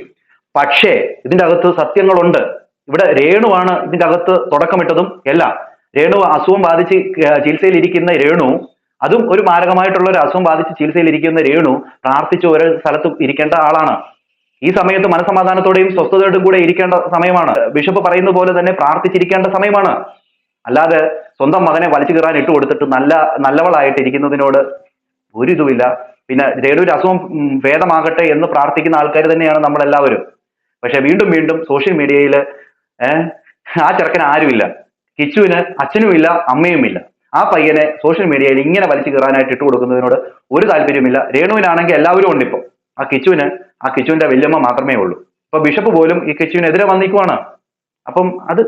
പക്ഷേ ഇതിന്റെ അകത്ത് സത്യങ്ങളുണ്ട്. ഇവിടെ രേണുവാണ് ഇതിന്റെ അകത്ത് തുടക്കമിട്ടതും എല്ലാം. രേണു അസുഖം ബാധിച്ച് ചികിത്സയിലിരിക്കുന്ന രേണു, അതും ഒരു മാരകമായിട്ടുള്ള ഒരു അസുഖം ബാധിച്ച് ചികിത്സയിലിരിക്കുന്ന രേണു പ്രാർത്ഥിച്ച് ഓരോ സ്ഥലത്തും ഇരിക്കേണ്ട ആളാണ്. ഈ സമയത്ത് മനസമാധാനത്തോടെയും സ്വസ്ഥതയോടും കൂടെ ഇരിക്കേണ്ട സമയമാണ്. ബിഷപ്പ് പറയുന്ന പോലെ തന്നെ പ്രാർത്ഥിച്ചിരിക്കേണ്ട സമയമാണ്. അല്ലാതെ സ്വന്തം മകനെ വലിച്ചു കീറാൻ ഇട്ട് കൊടുത്തിട്ട് നല്ലവളായിട്ട് ഇരിക്കുന്നതിനോട് ഒരു ഇതുമില്ല. പിന്നെ രേണുവിന്റെ അസുഖം ഭേദമാകട്ടെ എന്ന് പ്രാർത്ഥിക്കുന്ന ആൾക്കാർ തന്നെയാണ് നമ്മളെല്ലാവരും. പക്ഷെ വീണ്ടും വീണ്ടും സോഷ്യൽ മീഡിയയിൽ ആ ചെറുക്കന് ആരുമില്ല, കിച്ചുവിന് അച്ഛനുമില്ല അമ്മയുമില്ല. ആ പയ്യനെ സോഷ്യൽ മീഡിയയിൽ ഇങ്ങനെ വലിച്ചു കീറാനായിട്ട് ഇട്ട് കൊടുക്കുന്നതിനോട് ഒരു താല്പര്യമില്ല. രേണുവിനാണെങ്കിൽ എല്ലാവരും ഉണ്ട്. ഇപ്പോൾ ആ കിച്ചുവിന്റെ വല്യമ്മ മാത്രമേ ഉള്ളൂ. ഇപ്പൊ ബിഷപ്പ് പോലും ഈ കിച്ചുവിനെതിരെ വന്നിക്കുവാണ്. അപ്പം അത്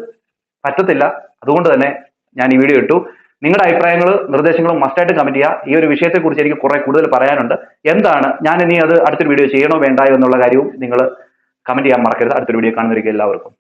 പറ്റത്തില്ല. അതുകൊണ്ട് തന്നെ ഞാൻ ഈ വീഡിയോ ഇട്ടു. നിങ്ങളുടെ അഭിപ്രായങ്ങളും നിർദ്ദേശങ്ങളും മസ്റ്റായിട്ട് കമന്റ് ചെയ്യുക. ഈ ഒരു വിഷയത്തെക്കുറിച്ച് എനിക്ക് കുറെ കൂടുതൽ പറയാനുണ്ട്. എന്താണ് ഞാൻ ഇനി അത് അടുത്തൊരു വീഡിയോ ചെയ്യണോ വേണ്ടായോ എന്നുള്ള കാര്യവും നിങ്ങൾ കമന്റ് ചെയ്യാൻ മറക്കരുത്. അടുത്തൊരു വീഡിയോ കാണുന്നവർക്ക് എല്ലാവർക്കും